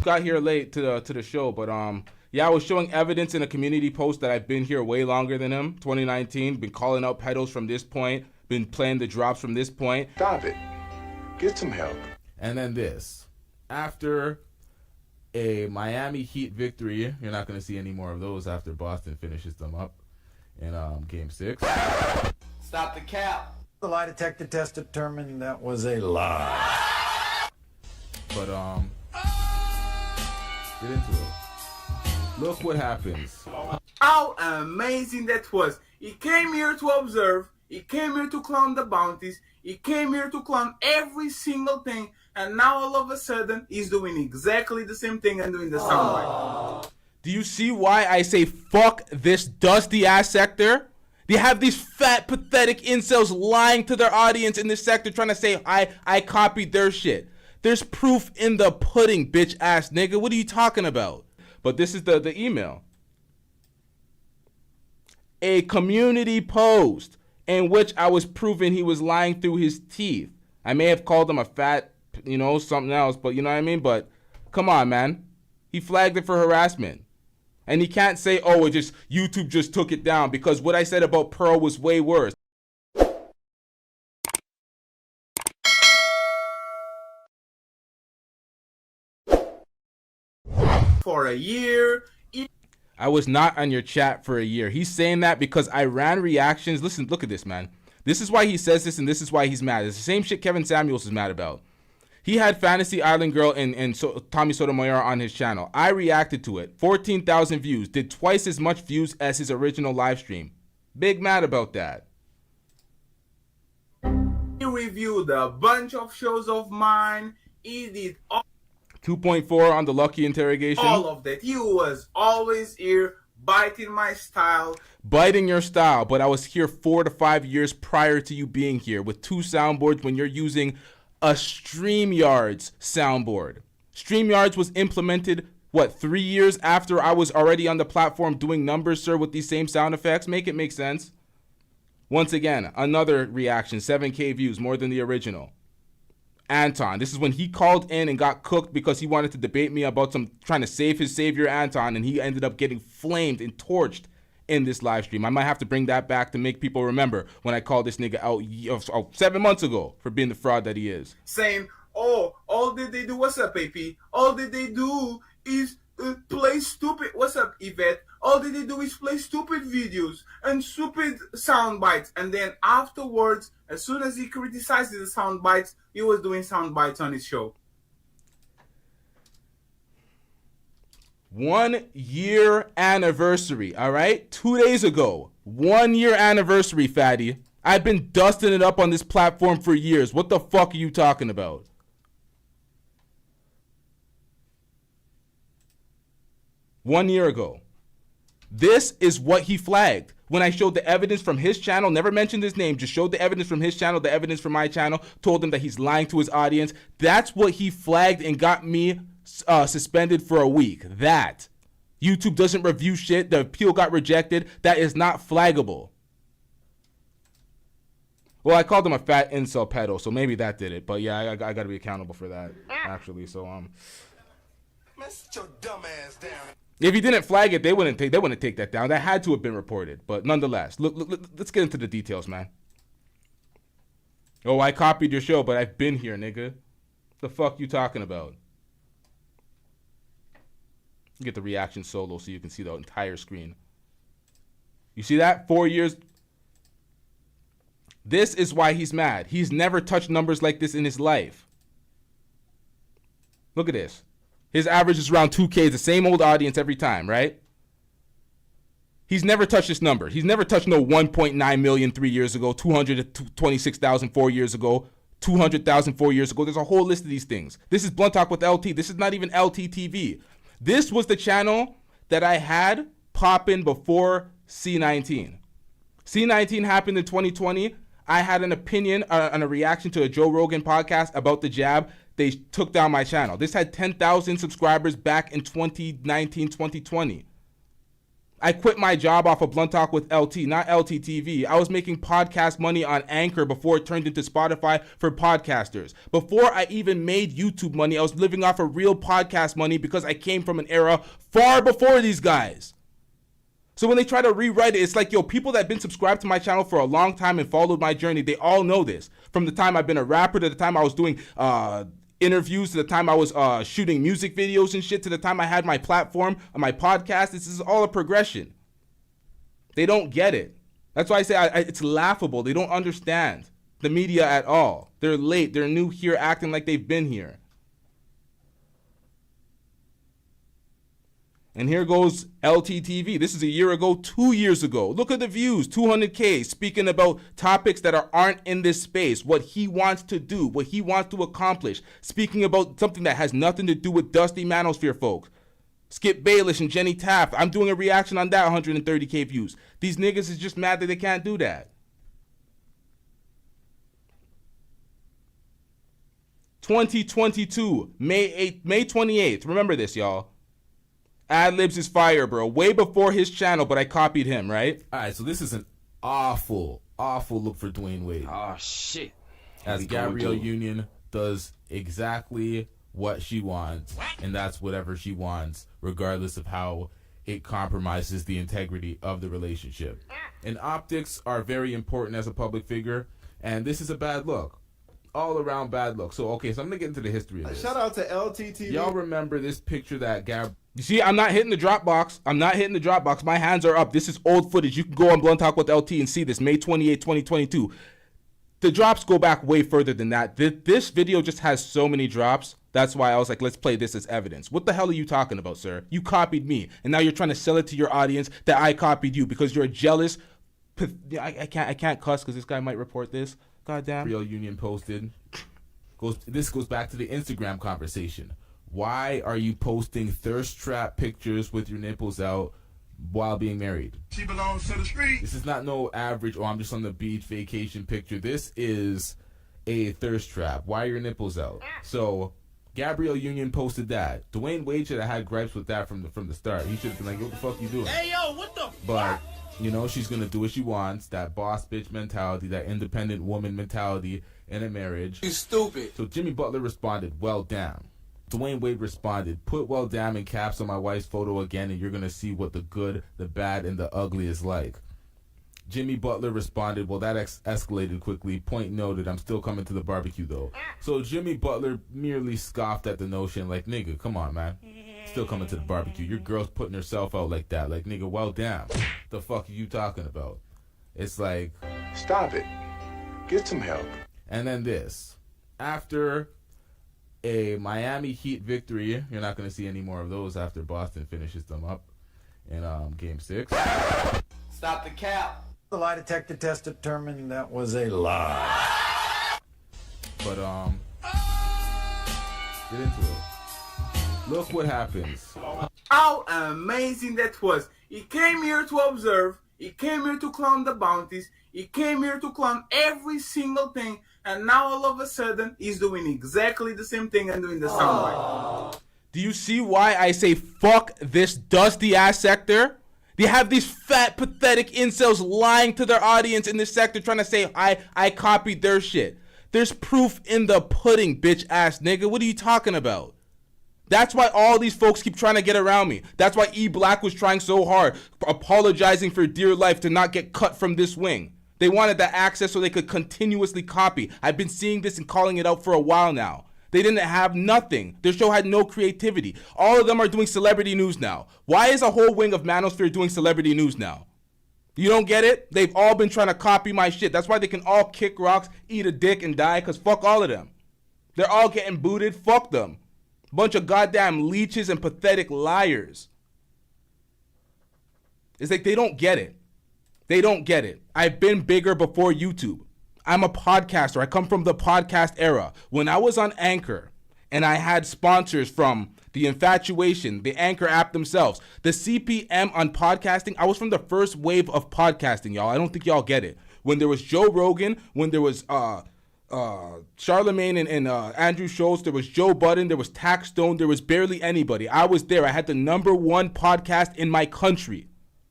Got here late to the show, but yeah, I was showing evidence in a community post that I've been here way longer than him. 2019, been calling out pedos from this point, been playing the drops from this point. Stop it. Get some help. And then this. After a Miami Heat victory, you're not going to see any more of those after Boston finishes them up in Game 6. Stop the cap. The lie detector test determined that was a lie. But, get into it. Look what happens. How amazing that was. He came here to observe. He came here to clown the bounties. He came here to clown every single thing. And now all of a sudden, he's doing exactly the same thing and doing the soundbite. Do you see why I say fuck this dusty ass sector? They have these fat, pathetic incels lying to their audience in this sector trying to say I copied their shit. There's proof in the pudding, bitch ass nigga. What are you talking about? But this is the email. A community post in which I was proving he was lying through his teeth. I may have called him a fat, something else, but you know what I mean? But come on, man. He flagged it for harassment. And he can't say, oh, YouTube just took it down, because what I said about Pearl was way worse. For a year. I was not on your chat for a year. He's saying that because I ran reactions. Listen, look at this, man. This is why he says this, and this is why he's mad. It's the same shit Kevin Samuels is mad about. He had Fantasy Island Girl and Tommy Sotomayor on his channel. I reacted to it. 14,000 views. Did twice as much views as his original live stream. Big mad about that. He reviewed a bunch of shows of mine. He did 2.4 on the Lucky interrogation. all of that. He was always here biting my style. Biting your style, but I was here 4 to 5 years prior to you being here with 2 soundboards when you're using a StreamYard's soundboard. StreamYard's was implemented, 3 years after I was already on the platform doing numbers, sir, with these same sound effects? Make it make sense. Once again, another reaction, 7K views, more than the original. Anton, this is when he called in and got cooked because he wanted to debate me about trying to save his savior Anton, and he ended up getting flamed and torched in this live stream. I might have to bring that back to make people remember when I called this nigga out 7 months ago for being the fraud that he is. Saying, oh, all that they do, what's up, AP? All that they do is play stupid, what's up, Yvette? All that they do is play stupid videos and stupid sound bites. And then afterwards, as soon as he criticized the sound bites, he was doing sound bites on his show. 1 year anniversary, all right? 2 days ago, 1 year anniversary, fatty. I've been dusting it up on this platform for years. What the fuck are you talking about? One year ago. This is what he flagged. When I showed the evidence from his channel, never mentioned his name, just showed the evidence from his channel, the evidence from my channel, told him that he's lying to his audience. That's what he flagged and got me suspended for a week. That. YouTube doesn't review shit. The appeal got rejected. That is not flaggable. Well, I called him a fat incel pedo, so maybe that did it. But yeah, I got to be accountable for that, actually. So Man, sit your dumb ass down. if he didn't flag it, they wouldn't take that down. That had to have been reported. But nonetheless, look, let's get into the details, man. Oh, I copied your show, but I've been here, nigga. The fuck you talking about? Get the reaction solo so you can see the entire screen. You see that? 4 years. This is why he's mad. He's never touched numbers like this in his life. Look at this. His average is around 2K, the same old audience every time, right? He's never touched this number. He's never touched no 1.9 million 3 years ago, 226,000 4 years ago, 200,000 4 years ago. There's a whole list of these things. This is Blunt Talk with LT. This is not even LTTV. This was the channel that I had popping before C19. C19 happened in 2020. I had an opinion on a reaction to a Joe Rogan podcast about the jab. They took down my channel. This had 10,000 subscribers back in 2019, 2020. I quit my job off of Blunt Talk with LT, not LTTV. I was making podcast money on Anchor before it turned into Spotify for podcasters. Before I even made YouTube money, I was living off of real podcast money because I came from an era far before these guys. So when they try to rewrite it, it's like, yo, people that have been subscribed to my channel for a long time and followed my journey, they all know this. From the time I've been a rapper to the time I was doing interviews to the time I was shooting music videos and shit to the time I had my platform on my podcast. This is all a progression. They don't get it. That's why I say it's laughable. They don't understand the media at all. They're late. They're new here acting like they've been here. And here goes LTTV. This is a year ago, 2 years ago. Look at the views, 200K, speaking about topics that aren't in this space, what he wants to do, what he wants to accomplish, speaking about something that has nothing to do with Dusty Manosphere folks. Skip Bayless and Jenny Taft. I'm doing a reaction on that, 130K views. These niggas is just mad that they can't do that. 2022, May 28th. Remember this, y'all. Adlibs is fire, bro. Way before his channel, but I copied him, right? All right, so this is an awful look for Dwayne Wade. Oh, shit. As Gabrielle Union does exactly what she wants, and that's whatever she wants, regardless of how it compromises the integrity of the relationship. And optics are very important as a public figure, and this is a bad look. All around bad look. So, okay, so I'm going to get into the history of this. Shout out to LTTV. Y'all remember this picture that You see, I'm not hitting the drop box. My hands are up. This is old footage. You can go on Blunt Talk with LT and see this, May 28, 2022. The drops go back way further than that. This video just has so many drops. That's why I was like, let's play this as evidence. What the hell are you talking about, sir? You copied me, and now you're trying to sell it to your audience that I copied you because you're a jealous. I can't cuss because this guy might report this. Goddamn. Real Union posted. This goes back to the Instagram conversation. Why are you posting thirst trap pictures with your nipples out while being married? She belongs to the street. This is not no average, I'm just on the beach vacation picture. This is a thirst trap. Why are your nipples out? So Gabrielle Union posted that. Dwayne Wade should have had gripes with that from the start. He should have been like, what the fuck you doing? Hey, yo, what the But, you know, she's going to do what she wants. That boss bitch mentality, that independent woman mentality in a marriage. You stupid. So Jimmy Butler responded, well, damn. Dwayne Wade responded, put well damn in caps on my wife's photo again and you're going to see what the good, the bad, and the ugly is like. Jimmy Butler responded, well, that escalated quickly. Point noted, I'm still coming to the barbecue, though. So Jimmy Butler merely scoffed at the notion, like, nigga, come on, man. Still coming to the barbecue. Your girl's putting herself out like that. Like, nigga, well, damn. The fuck are you talking about? It's like... Stop it. Get some help. And then this. After a Miami Heat victory, you're not going to see any more of those after Boston finishes them up in Game 6. Stop the cap. The lie detector test determined that was a lie. But, get into it. Look what happens. How amazing that was. He came here to observe. He came here to clown the bounties. He came here to clown every single thing. And now all of a sudden, he's doing exactly the same thing and doing the soundbite. Do you see why I say fuck this dusty ass sector? They have these fat, pathetic incels lying to their audience in this sector trying to say, I copied their shit. There's proof in the pudding, bitch ass nigga. What are you talking about? That's why all these folks keep trying to get around me. That's why E Black was trying so hard, apologizing for dear life to not get cut from this wing. They wanted that access so they could continuously copy. I've been seeing this and calling it out for a while now. They didn't have nothing. Their show had no creativity. All of them are doing celebrity news now. Why is a whole wing of Manosphere doing celebrity news now? You don't get it? They've all been trying to copy my shit. That's why they can all kick rocks, eat a dick, and die, because fuck all of them. They're all getting booted. Fuck them. Bunch of goddamn leeches and pathetic liars. It's like they don't get it. They don't get it. I've been bigger before YouTube. I'm a podcaster. I come from the podcast era. When I was on Anchor and I had sponsors from The Infatuation, the Anchor app themselves, the CPM on podcasting, I was from the first wave of podcasting, y'all. I don't think y'all get it. When there was Joe Rogan, when there was Charlemagne and Andrew Schultz, there was Joe Budden, there was Tax Stone, there was barely anybody. I was there. I had the #1 podcast in my country.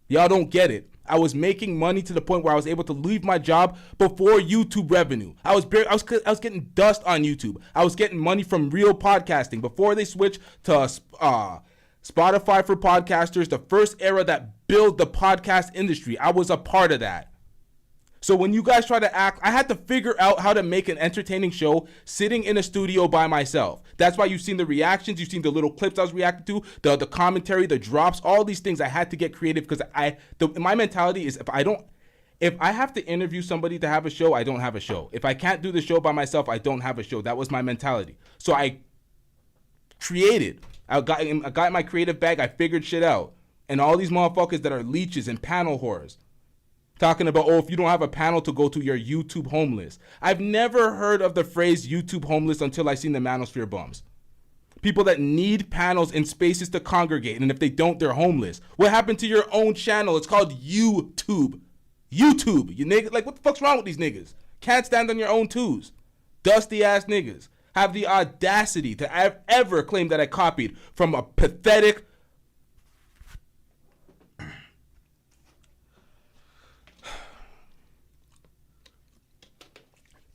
Y'all don't get it. I was making money to the point where I was able to leave my job before YouTube revenue. I was getting dust on YouTube. I was getting money from real podcasting before they switched to Spotify for podcasters, the first era that built the podcast industry. I was a part of that. So when you guys try to act, I had to figure out how to make an entertaining show sitting in a studio by myself. That's why you've seen the reactions, you've seen the little clips I was reacting to, the commentary, the drops, all these things. I had to get creative because my mentality is if I have to interview somebody to have a show, I don't have a show. If I can't do the show by myself, I don't have a show. That was my mentality. So I created. I got my creative bag. I figured shit out. And all these motherfuckers that are leeches and panel whores talking about, if you don't have a panel to go to, you're YouTube homeless. I've never heard of the phrase YouTube homeless until I seen the Manosphere bums. People that need panels and spaces to congregate, and if they don't, they're homeless. What happened to your own channel? It's called YouTube. YouTube, you niggas. Like, what the fuck's wrong with these niggas? Can't stand on your own twos. Dusty ass niggas have the audacity to ever claim that I copied from a pathetic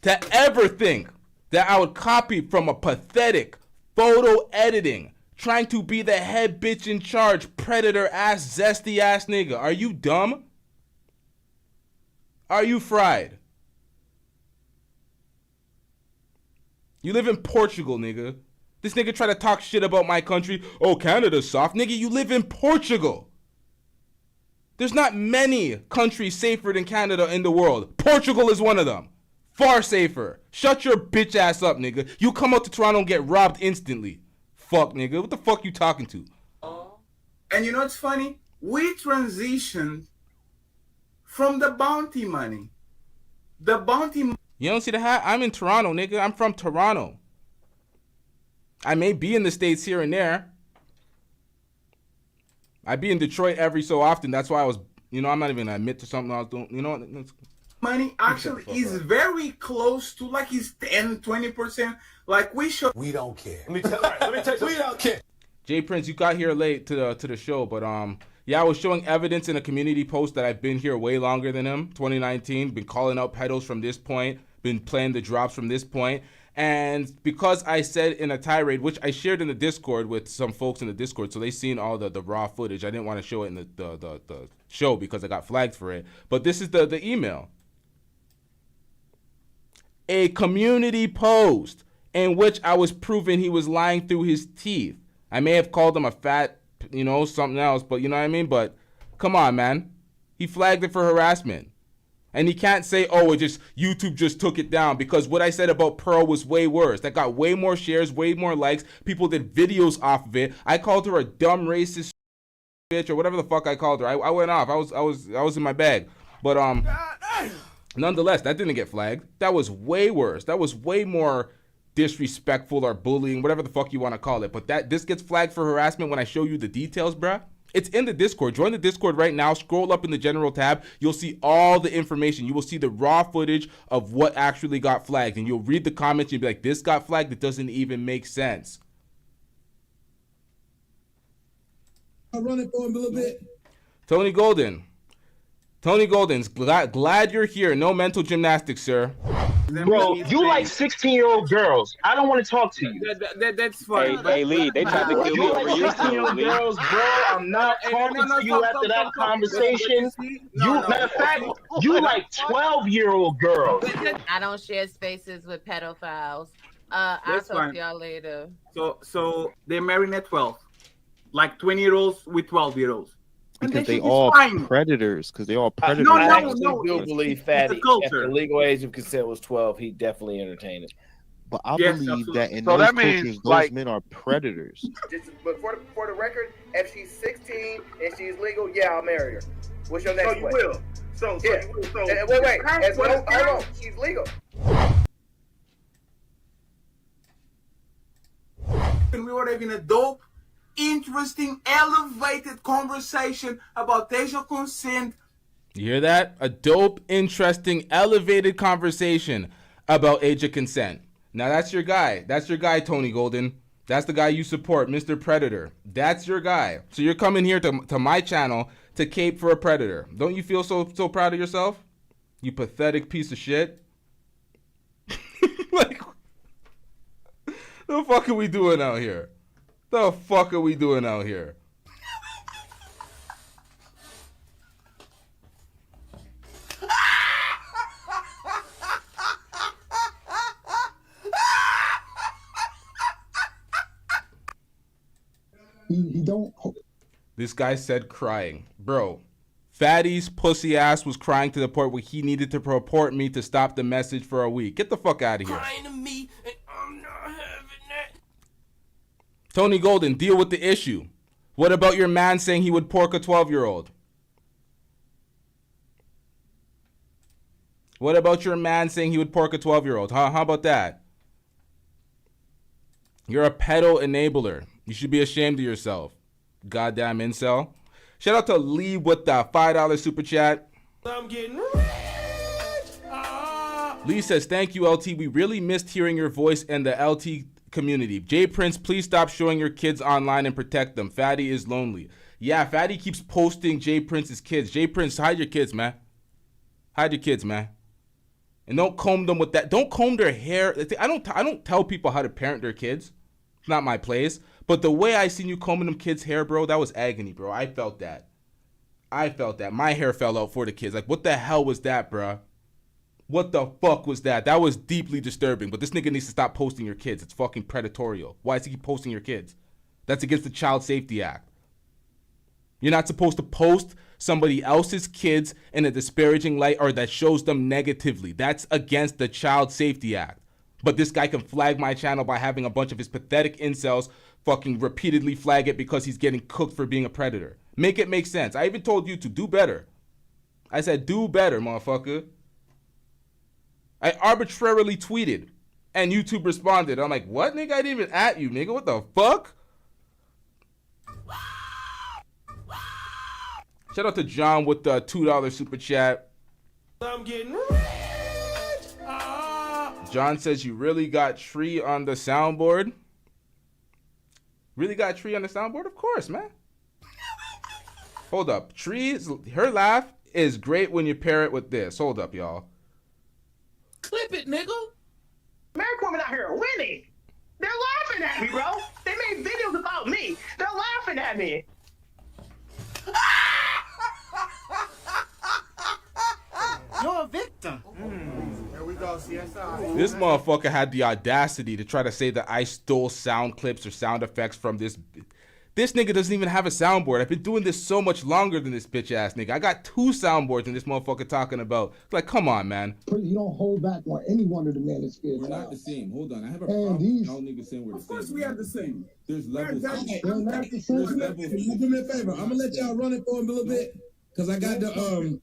to ever think that I would copy from a pathetic photo editing, trying to be the head bitch in charge, predator ass, zesty ass nigga. Are you dumb? Are you fried? You live in Portugal, nigga. This nigga try to talk shit about my country. Oh, Canada's soft. Nigga, you live in Portugal. There's not many countries safer than Canada in the world. Portugal is one of them. Far safer. Shut your bitch ass up, nigga. You come out to Toronto and get robbed instantly. Fuck, nigga. What the fuck you talking to? And you know what's funny? We transitioned from the bounty money. The bounty money. You don't see the hat? I'm in Toronto, nigga. I'm from Toronto. I may be in the States here and there. I be in Detroit every so often. That's why I was, I'm not even gonna admit to something I was doing. You know what? Money actually is very close to like is 10-20%. Like we don't care. Let me tell you, we don't care. Jay Prince, you got here late to the show, but yeah, I was showing evidence in a community post that I've been here way longer than him. 2019, been calling out pedos from this point, been playing the drops from this point. And because I said in a tirade, which I shared in the Discord with some folks in the Discord, so they seen all the raw footage. I didn't want to show it in the show because I got flagged for it. But this is the email. A community post in which I was proving he was lying through his teeth. I may have called him a fat, something else, but you know what I mean? But come on, man. He flagged it for harassment. And he can't say, YouTube just took it down, because what I said about Pearl was way worse. That got way more shares, way more likes. People did videos off of it. I called her a dumb racist bitch or whatever the fuck I called her. I went off. I was in my bag. But nonetheless, that didn't get flagged. That was way worse. That was way more disrespectful or bullying, whatever the fuck you want to call it. But this gets flagged for harassment when I show you the details, bruh. It's in the Discord. Join the Discord right now. Scroll up in the general tab. You'll see all the information. You will see the raw footage of what actually got flagged. And you'll read the comments. You'll be like, this got flagged. It doesn't even make sense. I'll run it for him a little bit. Tony Golden's glad you're here. No mental gymnastics, sir. Bro, you like 16-year-old girls. I don't want to talk to you. That's fine. Hey, Lee, they tried to kill You me like over you, 16-year-old Lee. girls, bro. I'm not talking to you after that conversation. Matter of fact, you like 12-year-old girls. I don't share spaces with pedophiles. I'll That's talk fine. to y'all later. So they're marrying at 12, like 20-year-olds with 12-year-olds. Because they all predators. Because they all predators. No, I no, actually no. do believe Fatty, It's a if culture. the legal age of consent was 12, he definitely entertained it. But I Yes, believe absolutely. that in So those that means, cultures, those like- men are predators. But for the record, if she's 16 and she's legal, yeah, I'll marry her. What's your next So you question? will. So Yeah. you will. So Wait. As long as, hold on, she's legal. And we were having a dope, interesting, elevated conversation about age of consent. You hear that? A dope, interesting, elevated conversation about age of consent. Now that's your guy. That's your guy, Tony Golden. That's the guy you support, Mr. Predator. That's your guy. So you're coming here to my channel to cape for a predator. Don't you feel so proud of yourself? You pathetic piece of shit. Like, the fuck are we doing out here? The fuck are we doing out here? He don't. This guy said crying. Bro, Fatty's pussy ass was crying to the point where he needed to report me to stop the message for a week. Get the fuck out of here. Crying to me, and I'm not having that. Tony Golden, deal with the issue. What about your man saying he would pork a 12-year-old? What about your man saying he would pork a 12-year-old? How about that? You're a pedo enabler. You should be ashamed of yourself. Goddamn incel. Shout out to Lee with the $5 super chat. I'm getting rich. Lee says, thank you, LT. We really missed hearing your voice and the LT community. J Prince, please stop showing your kids online and protect them. Fatty is lonely. Yeah, Fatty keeps posting J Prince's kids. J Prince, hide your kids, man. Hide your kids, man. And don't comb them with that. Don't comb their hair. I don't tell people how to parent their kids. It's not my place. But the way I seen you combing them kids' hair, bro, that was agony, bro. I felt that. My hair fell out for the kids. Like, what the hell was that, bro? What the fuck was that? That was deeply disturbing. But this nigga needs to stop posting your kids. It's fucking predatorial. Why does he keep posting your kids? That's against the Child Safety Act. You're not supposed to post somebody else's kids in a disparaging light or that shows them negatively. That's against the Child Safety Act. But this guy can flag my channel by having a bunch of his pathetic incels fucking repeatedly flag it because he's getting cooked for being a predator. Make it make sense. I even told you to do better. I said, do better, motherfucker. I arbitrarily tweeted and YouTube responded. I'm like, what, nigga? I didn't even at you, nigga. What the fuck? Shout out to John with the $2 super chat. I'm getting rich. John says, you really got Tree on the soundboard? Really got Tree on the soundboard? Of course, man. Hold up. Tree's, her laugh is great when you pair it with this. Hold up, y'all. Clip it, nigga. Married women out here are winning. They're laughing at me, bro. They made videos about me. They're laughing at me. You're a victim. There we go, CSI. This motherfucker had the audacity to try to say that I stole sound clips or sound effects from this. This nigga doesn't even have a soundboard. I've been doing this so much longer than this bitch ass nigga. I got 2 soundboards and this motherfucker talking about. It's like, come on, man. You don't hold back on any one of the manospheres. We're not the same. Hold on. I have a problem. Y'all niggas saying we're the same. Of course we have the same. There's levels. They're not the same. There's levels. Do me a favor. I'm gonna let y'all run it for a little bit, cause I got the